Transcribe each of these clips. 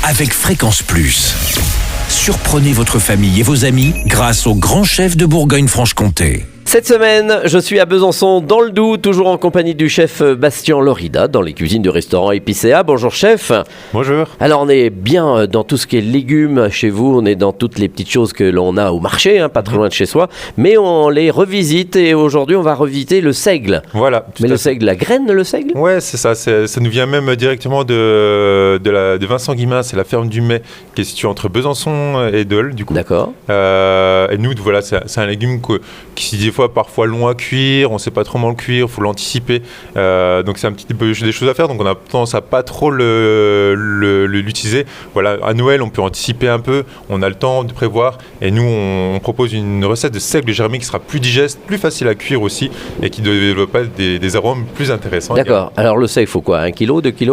avec Fréquence Plus. Surprenez votre famille et vos amis grâce au grand chef de Bourgogne-Franche-Comté. Cette semaine, je suis à Besançon, dans le Doubs, toujours en compagnie du chef Bastien Lorida, dans les cuisines du restaurant Épicéa. Bonjour chef. Bonjour. Alors on est bien dans tout ce qui est légumes chez vous, on est dans toutes les petites choses que l'on a au marché, pas très loin de chez soi, mais on les revisite et aujourd'hui on va revisiter le seigle. Voilà. Mais le seigle, la graine, le seigle ? Ouais, c'est ça, ça nous vient même directement de Vincent Guillemin, c'est la ferme du Mai qui est située entre Besançon et Dole du coup. D'accord. Et nous, voilà, c'est un légume qui des fois parfois long à cuire, on ne sait pas trop comment le cuire, il faut l'anticiper. Donc c'est un petit peu des choses à faire, donc on a tendance à pas trop l'utiliser. Voilà, à Noël, on peut anticiper un peu, on a le temps de prévoir. Et nous, on propose une recette de seigle germé qui sera plus digeste, plus facile à cuire aussi, et qui développe des arômes plus intéressants. D'accord. Alors le seigle, il faut quoi ? 1 kg, 2 kg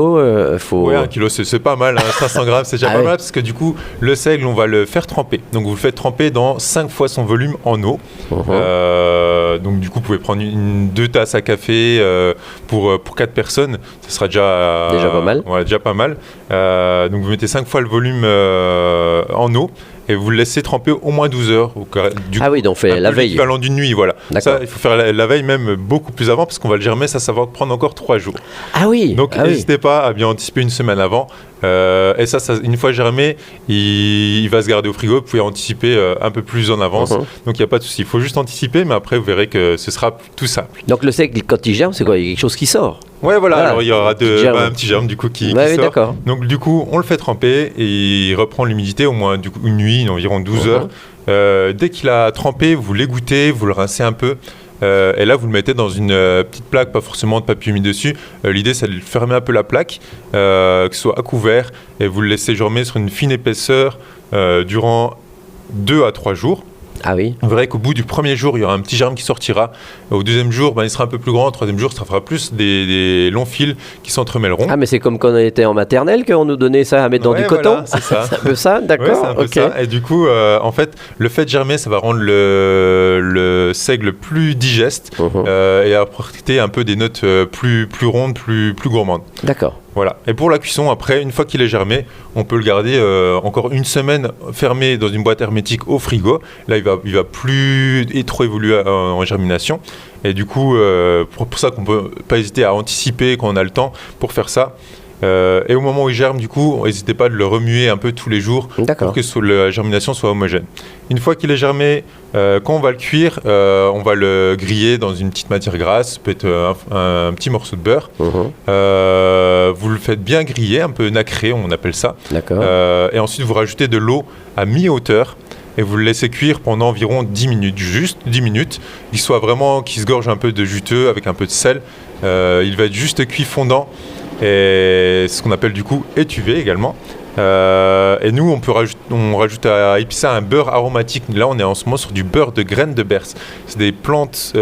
Oui, 1 kg, c'est pas mal. 500 grammes, c'est déjà pas mal, parce que du coup, le seigle, on va le faire tremper. Donc vous le faites tremper dans 5 fois son volume en eau. Donc du coup, vous pouvez prendre 2 tasses à café pour 4 personnes. Ça sera déjà pas mal. Ouais, déjà pas mal. Donc vous mettez 5 fois le volume en eau. Et vous le laissez tremper au moins 12 heures. Oui, donc on fait la veille. L'équivalent d'une nuit, voilà. Ça, il faut faire la veille même beaucoup plus avant parce qu'on va le germer, ça va prendre encore 3 jours. Ah oui. Donc n'hésitez pas à bien anticiper une semaine avant. Et ça, une fois germé, il va se garder au frigo. Vous pouvez anticiper un peu plus en avance. Donc il n'y a pas de souci. Il faut juste anticiper, mais après vous verrez que ce sera tout simple. Donc le seigle, quand il germe, c'est quoi ? Il y a quelque chose qui sort ? Ouais, voilà. Alors il y aura un petit germe du coup qui sort. D'accord. Donc du coup, on le fait tremper et il reprend l'humidité au moins une nuit, environ 12 heures. Dès qu'il a trempé, vous l'égouttez, vous le rincez un peu. Et là, vous le mettez dans une petite plaque, pas forcément de papier humide dessus. L'idée, c'est de fermer un peu la plaque, que ce soit à couvert, et vous le laissez germer sur une fine épaisseur durant 2 à 3 jours. Ah oui. Vous verrez qu'au bout du premier jour, il y aura un petit germe qui sortira. Au deuxième jour, il sera un peu plus grand. Au troisième jour, ça fera plus des longs fils qui s'entremêleront. Ah, mais c'est comme quand on était en maternelle, qu'on nous donnait ça à mettre dans du coton. Voilà, c'est ça. C'est un peu ça, d'accord. Ouais, c'est un peu ça. Et du coup, en fait, le fait de germer, ça va rendre le seigle plus digeste et apporter un peu des notes plus rondes, plus gourmandes. D'accord. Voilà. Et pour la cuisson, après, une fois qu'il est germé, on peut le garder encore une semaine fermé dans une boîte hermétique au frigo. Là, il va plus trop évoluer en germination. Et du coup, pour ça qu'on peut pas hésiter à anticiper quand on a le temps pour faire ça. Et au moment où il germe, du coup, n'hésitez pas de le remuer un peu tous les jours pour que la germination soit homogène. Une fois qu'il est germé, quand on va le cuire, on va le griller dans une petite matière grasse, peut-être un petit morceau de beurre. Vous le faites bien griller, un peu nacré, on appelle ça. Et ensuite, vous rajoutez de l'eau à mi-hauteur. Et vous le laissez cuire pendant environ 10 minutes, juste 10 minutes, qu'il se gorge un peu de juteux avec un peu de sel. Il va être juste cuit fondant. Et ce qu'on appelle du coup étuvé également. Et nous, on rajoute à Épicéa un beurre aromatique. Là, on est en ce moment sur du beurre de graines de berce. C'est des plantes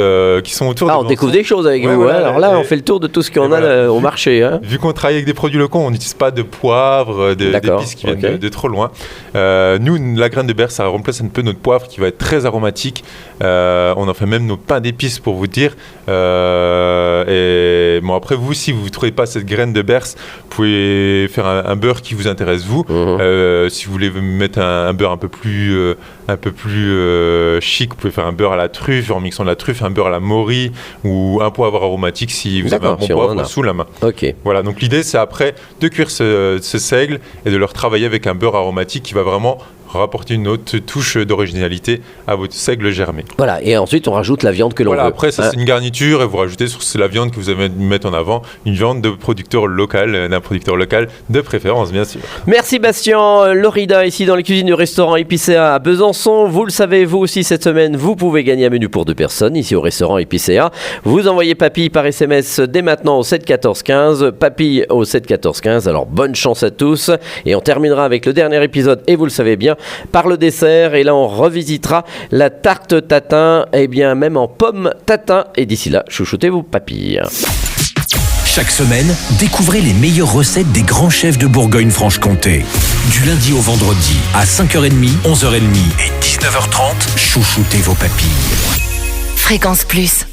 qui sont autour de on découvre des choses avec vous. Voilà, alors là, on fait le tour de tout ce qu'on a au marché. Vu qu'on travaille avec des produits locaux, on n'utilise pas de poivre, d'épices qui viennent de trop loin. Nous, la graine de berce, ça remplace un peu notre poivre qui va être très aromatique. On en fait même nos pains d'épices pour vous dire. Et bon, après, vous, si vous ne trouvez pas cette graine de berce, vous pouvez faire un beurre qui vous intéresse vous. Si vous voulez mettre un beurre un peu plus chic, vous pouvez faire un beurre à la truffe en mixant de la truffe, un beurre à la morille ou un poivre aromatique si vous avez un bon poivre sous la main. Voilà, donc l'idée c'est après de cuire ce seigle et de le retravailler avec un beurre aromatique qui va vraiment rapporter une autre touche d'originalité à votre seigle germé. Voilà, et ensuite on rajoute la viande que l'on veut. Après, ça c'est une garniture et vous rajoutez sur la viande que vous avez mettre en avant, une viande de producteur local, d'un producteur local de préférence, bien sûr. Merci Bastien Lorida, ici dans les cuisines du restaurant Épicéa à Besançon. Vous le savez, vous aussi cette semaine, vous pouvez gagner un menu pour 2 personnes ici au restaurant Épicéa. Vous envoyez papille par SMS dès maintenant au 7 14 15, papille au 7 14 15. Alors bonne chance à tous et on terminera avec le dernier épisode et vous le savez bien, par le dessert. Et là, on revisitera la tarte tatin, et bien même en pomme tatin. Et d'ici là, chouchoutez vos papilles. Chaque semaine, découvrez les meilleures recettes des grands chefs de Bourgogne-Franche-Comté. Du lundi au vendredi, à 5h30, 11h30 et 19h30, chouchoutez vos papilles. Fréquence Plus.